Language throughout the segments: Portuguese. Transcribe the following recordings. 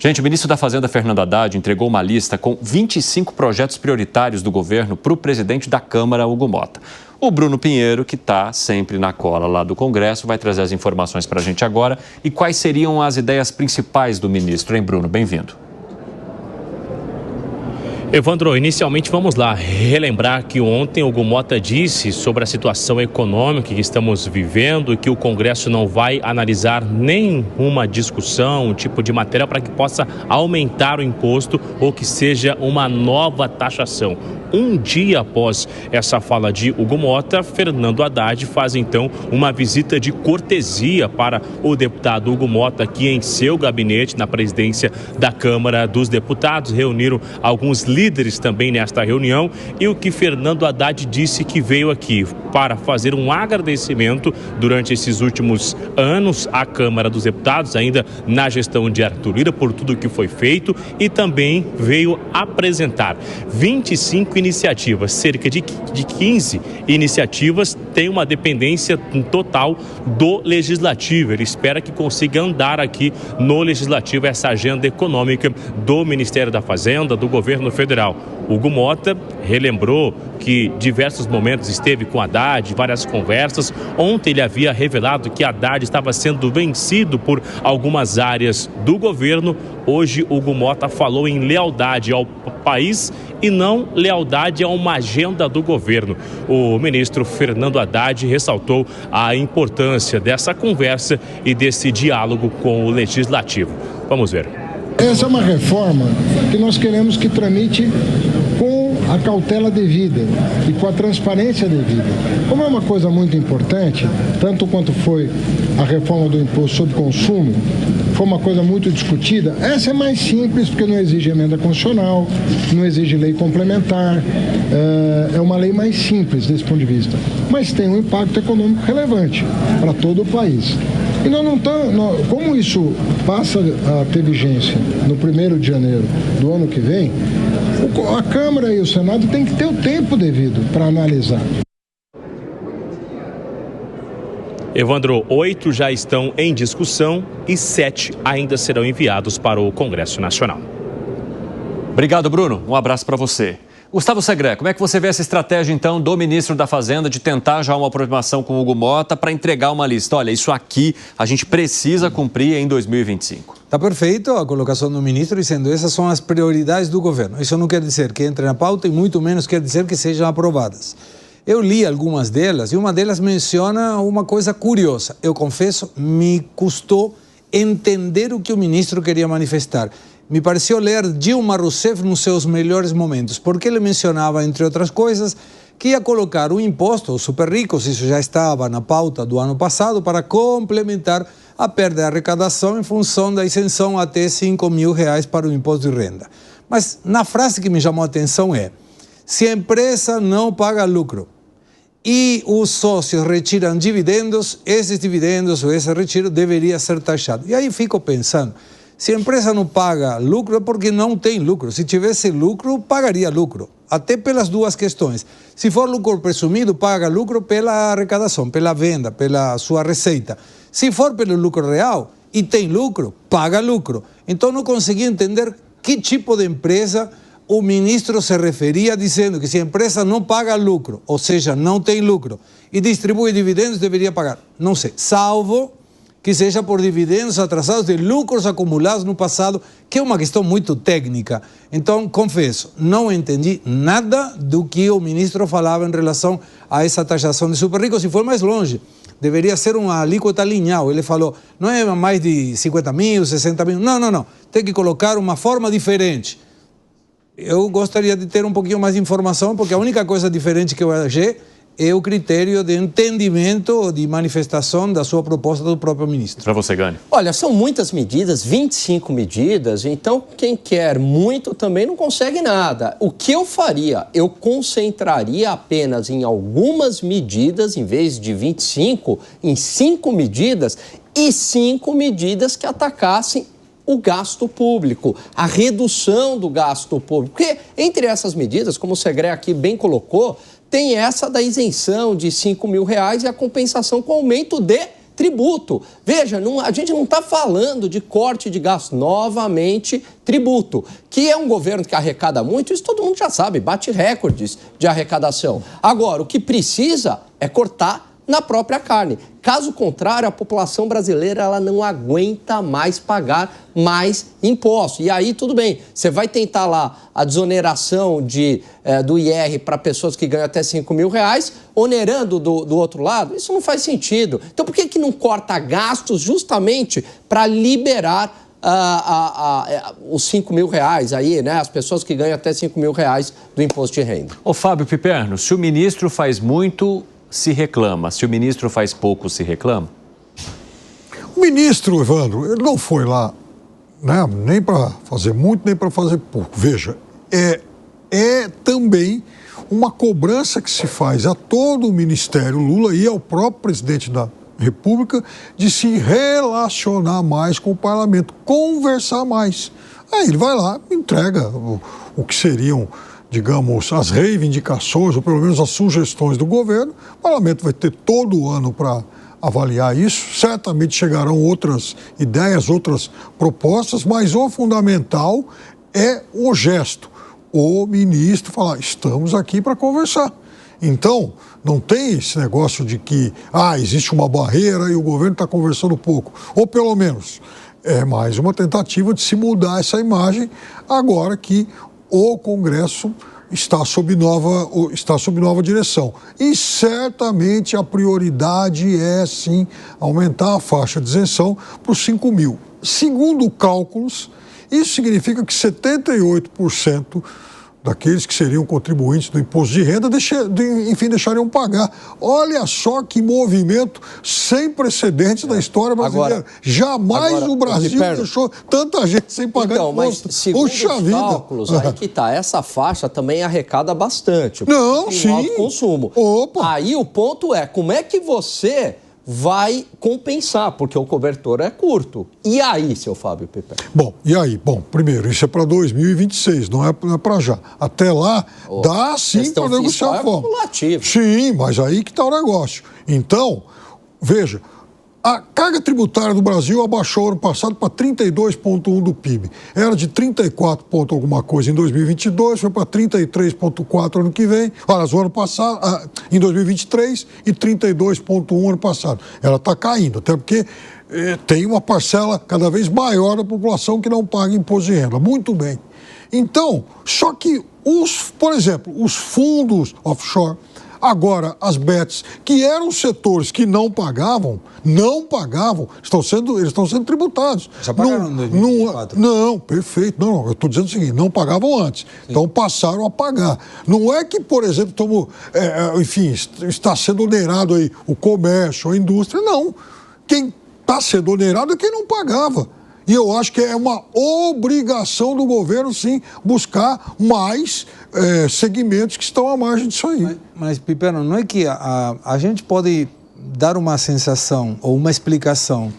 Gente, o ministro da Fazenda, Fernando Haddad, entregou uma lista com 25 projetos prioritários do governo para o presidente da Câmara, Hugo Motta. O Bruno Pinheiro, que está sempre na cola lá do Congresso, vai trazer as informações para a gente agora. E quais seriam as ideias principais do ministro, hein, Bruno? Bem-vindo. Evandro, inicialmente vamos lá relembrar que ontem o Hugo Motta disse sobre a situação econômica que estamos vivendo e que o Congresso não vai analisar nenhuma discussão, um tipo de matéria para que possa aumentar o imposto ou que seja uma nova taxação. Um dia após essa fala de Hugo Motta, Fernando Haddad faz então uma visita de cortesia para o deputado Hugo Motta aqui em seu gabinete na presidência da Câmara dos Deputados. Reuniram alguns líderes também nesta reunião e o que Fernando Haddad disse que veio aqui para fazer um agradecimento durante esses últimos anos à Câmara dos Deputados, ainda na gestão de Arthur Lira, por tudo que foi feito, e também veio apresentar 25 iniciativas, cerca de 15 iniciativas têm uma dependência total do Legislativo. Ele espera que consiga andar aqui no Legislativo essa agenda econômica do Ministério da Fazenda, do governo federal. Hugo Motta relembrou que diversos momentos esteve com Haddad, várias conversas. Ontem ele havia revelado que Haddad estava sendo vencido por algumas áreas do governo. Hoje Hugo Motta falou em lealdade ao país e não lealdade a uma agenda do governo. O ministro Fernando Haddad ressaltou a importância dessa conversa e desse diálogo com o Legislativo. Vamos ver. Essa é uma reforma que nós queremos que tramite com a cautela devida e com a transparência devida. Como é uma coisa muito importante, tanto quanto foi a reforma do imposto sobre consumo, foi uma coisa muito discutida, essa é mais simples porque não exige emenda constitucional, não exige lei complementar, é uma lei mais simples desse ponto de vista, mas tem um impacto econômico relevante para todo o país. E nós não estamos, como isso passa a ter vigência no 1º de janeiro do ano que vem, a Câmara e o Senado têm que ter o tempo devido para analisar. Evandro, 8 já estão em discussão e 7 ainda serão enviados para o Congresso Nacional. Obrigado, Bruno. Um abraço para você. Gustavo Segré, como é que você vê essa estratégia, então, do ministro da Fazenda de tentar já uma aproximação com o Hugo Motta para entregar uma lista? Olha, isso aqui a gente precisa cumprir em 2025. Está perfeito a colocação do ministro dizendo essas são as prioridades do governo. Isso não quer dizer que entre na pauta e muito menos quer dizer que sejam aprovadas. Eu li algumas delas e uma delas menciona uma coisa curiosa. Eu confesso, me custou entender o que o ministro queria manifestar. Me pareceu ler Dilma Rousseff nos seus melhores momentos, porque ele mencionava, entre outras coisas, que ia colocar um imposto aos super ricos, isso já estava na pauta do ano passado, para complementar a perda de arrecadação em função da isenção até R$5.000 para o imposto de renda. Mas na frase que me chamou a atenção é: se a empresa não paga lucro e os sócios retiram dividendos, esses dividendos ou esse retiro deveria ser taxado. E aí fico pensando, se a empresa não paga lucro é porque não tem lucro. Se tivesse lucro, pagaria lucro. Até pelas duas questões. Se for lucro presumido, paga lucro pela arrecadação, pela venda, pela sua receita. Se for pelo lucro real e tem lucro, paga lucro. Então não consegui entender que tipo de empresa o ministro se referia dizendo que se a empresa não paga lucro, ou seja, não tem lucro, e distribui dividendos, deveria pagar. Não sei, salvo que seja por dividendos atrasados de lucros acumulados no passado, que é uma questão muito técnica. Então, confesso, não entendi nada do que o ministro falava em relação a essa taxação de super ricos. Se for mais longe, deveria ser uma alíquota linear. Ele falou, não é mais de 50 mil, 60 mil. Não. Tem que colocar uma forma diferente. Eu gostaria de ter um pouquinho mais de informação, porque a única coisa diferente que eu achei é o critério de entendimento, de manifestação da sua proposta do próprio ministro. Para você, Gani. Olha, são muitas medidas, 25 medidas, então quem quer muito também não consegue nada. O que eu faria? Eu concentraria apenas em algumas medidas, em vez de 25, em 5 medidas, e 5 medidas que atacassem o gasto público, a redução do gasto público. Porque entre essas medidas, como o Segré aqui bem colocou, tem essa da isenção de R$5.000 e a compensação com aumento de tributo. Veja, a gente não está falando de corte de gasto, novamente tributo, que é um governo que arrecada muito, isso todo mundo já sabe, bate recordes de arrecadação. Agora, o que precisa é cortar na própria carne. Caso contrário, a população brasileira ela não aguenta mais pagar mais impostos. E aí, tudo bem, você vai tentar lá a desoneração do IR para pessoas que ganham até R$5.000, onerando do outro lado, isso não faz sentido. Então, por que não corta gastos justamente para liberar os R$5.000 aí, né? As pessoas que ganham até R$5.000 do imposto de renda. Ô Fábio Piperno, se o ministro faz muito, se reclama. Se o ministro faz pouco, se reclama? O ministro, Evandro, ele não foi lá, né, nem para fazer muito, nem para fazer pouco. Veja, é também uma cobrança que se faz a todo o Ministério Lula e ao próprio presidente da República de se relacionar mais com o parlamento, conversar mais. Aí ele vai lá, entrega o que seriam, digamos, as reivindicações, ou pelo menos as sugestões do governo. O parlamento vai ter todo o ano para avaliar isso. Certamente chegarão outras ideias, outras propostas, mas o fundamental é o gesto. O ministro falar, estamos aqui para conversar. Então, não tem esse negócio de que existe uma barreira e o governo está conversando pouco. Ou pelo menos, é mais uma tentativa de se mudar essa imagem agora que o Congresso está sob nova direção. E certamente a prioridade é, sim, aumentar a faixa de isenção para os 5 mil. Segundo cálculos, isso significa que 78% daqueles que seriam contribuintes do imposto de renda, deixariam pagar. Olha só que movimento sem precedentes da história brasileira. Jamais o Brasil deixou tanta gente sem pagar imposto. Mas segundo os cálculos, aí que tá, essa faixa também arrecada bastante. Não, sim. Alto consumo. Opa. Aí o ponto é, como é que você vai compensar, porque o cobertor é curto. E aí, seu Fábio Piperno? Bom, e aí? Bom, primeiro, isso é para 2026, não é para já. Até lá, dá sim para negociar a forma. Sim, mas aí que está o negócio. Então, veja, a carga tributária do Brasil abaixou ano passado para 32,1% do PIB. Era de 34 ponto alguma coisa em 2022, foi para 33,4% ano que vem. Aliás, o ano passado, em 2023, e 32,1% ano passado. Ela está caindo, até porque tem uma parcela cada vez maior da população que não paga imposto de renda. Muito bem. Então, só que, por exemplo, os fundos offshore, agora, as bets, que eram setores que não pagavam, eles estão sendo tributados. Já pagaram em 2024? Não, perfeito. Não, eu estou dizendo o seguinte, não pagavam antes. Sim. Então passaram a pagar. Não é que, por exemplo, está sendo onerado aí o comércio, a indústria, não. Quem está sendo onerado é quem não pagava. E eu acho que é uma obrigação do governo, sim, buscar mais segmentos que estão à margem disso aí. Mas Piperno, não é que a gente pode dar uma sensação ou uma explicação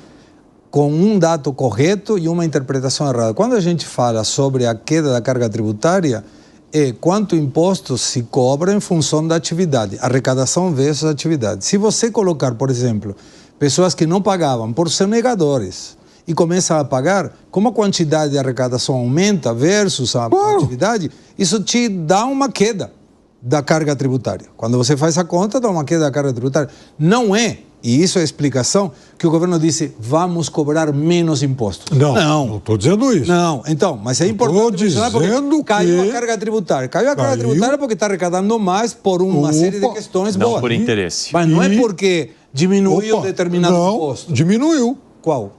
com um dado correto e uma interpretação errada. Quando a gente fala sobre a queda da carga tributária, é quanto imposto se cobra em função da atividade, arrecadação versus atividade. Se você colocar, por exemplo, pessoas que não pagavam por sonegadores e começam a pagar, como a quantidade de arrecadação aumenta versus a atividade, isso te dá uma queda da carga tributária. Quando você faz a conta, dá uma queda da carga tributária. Não é, e isso é a explicação, que o governo disse, vamos cobrar menos impostos. Não estou dizendo isso. Não, então, mas é importante mencionar porque caiu a carga tributária. Caiu a carga tributária porque está arrecadando mais por uma série de questões boas. Não por interesse. Mas não é porque diminuiu determinado imposto. Diminuiu. Qual?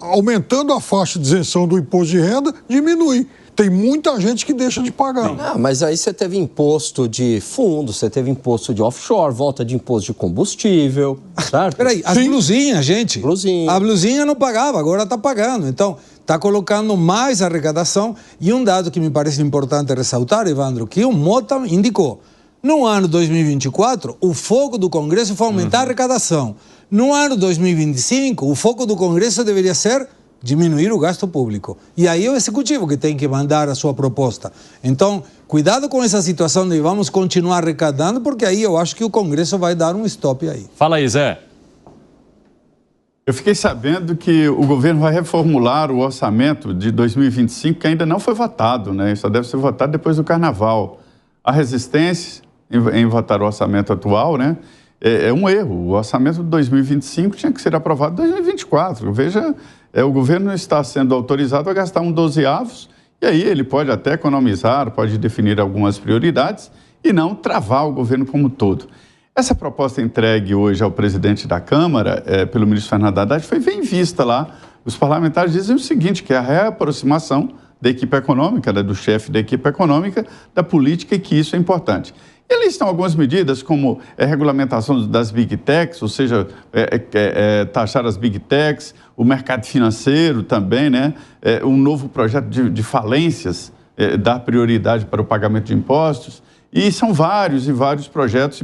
Aumentando a faixa de isenção do imposto de renda, diminui. Tem muita gente que deixa de pagar. Mas aí você teve imposto de fundo, você teve imposto de offshore, volta de imposto de combustível, certo? Peraí, as blusinhas, gente. A blusinha não pagava, agora está pagando. Então, está colocando mais arrecadação. E um dado que me parece importante ressaltar, Evandro, que o Mota indicou. No ano 2024, o foco do Congresso foi aumentar a arrecadação. No ano 2025, o foco do Congresso deveria ser diminuir o gasto público. E aí é o Executivo que tem que mandar a sua proposta. Então, cuidado com essa situação de vamos continuar arrecadando, porque aí eu acho que o Congresso vai dar um stop aí. Fala aí, Zé. Eu fiquei sabendo que o governo vai reformular o orçamento de 2025, que ainda não foi votado, né? Só deve ser votado depois do Carnaval. A resistência em votar o orçamento atual, né? É um erro. O orçamento de 2025 tinha que ser aprovado em 2024. Veja, o governo está sendo autorizado a gastar um 12avos, e aí ele pode até economizar, pode definir algumas prioridades e não travar o governo como um todo. Essa proposta entregue hoje ao presidente da Câmara, pelo ministro Fernando Haddad, foi bem vista lá. Os parlamentares dizem o seguinte, que é a reaproximação da equipe econômica, do chefe da equipe econômica, da política, e que isso é importante. E ali estão algumas medidas, como a regulamentação das Big Techs, ou seja, taxar as Big Techs, o mercado financeiro também, né? Um novo projeto de falências, dar prioridade para o pagamento de impostos. E são vários e vários projetos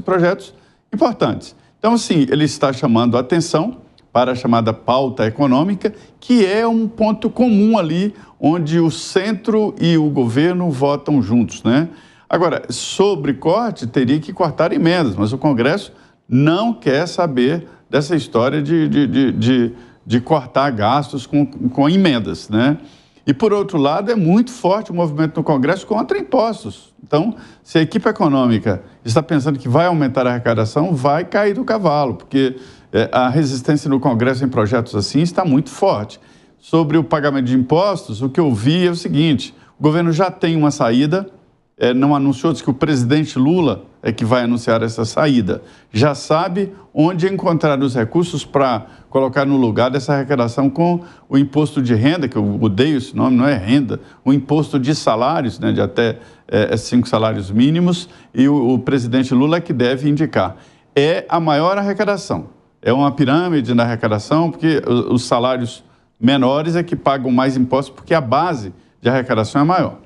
importantes. Então, assim, ele está chamando a atenção para a chamada pauta econômica, que é um ponto comum ali, onde o centro e o governo votam juntos, né? Agora, sobre corte, teria que cortar emendas, mas o Congresso não quer saber dessa história de cortar gastos com emendas, né? E, por outro lado, é muito forte o movimento no Congresso contra impostos. Então, se a equipe econômica está pensando que vai aumentar a arrecadação, vai cair do cavalo, porque a resistência no Congresso em projetos assim está muito forte. Sobre o pagamento de impostos, o que eu vi é o seguinte, o governo já tem uma saída, não anunciou, diz que o presidente Lula é que vai anunciar essa saída. Já sabe onde encontrar os recursos para colocar no lugar dessa arrecadação com o imposto de renda, que eu odeio esse nome, não é renda, o imposto de salários, né, de até 5 salários mínimos, e o presidente Lula é que deve indicar. É a maior arrecadação, é uma pirâmide na arrecadação, porque os salários menores é que pagam mais impostos, porque a base de arrecadação é maior.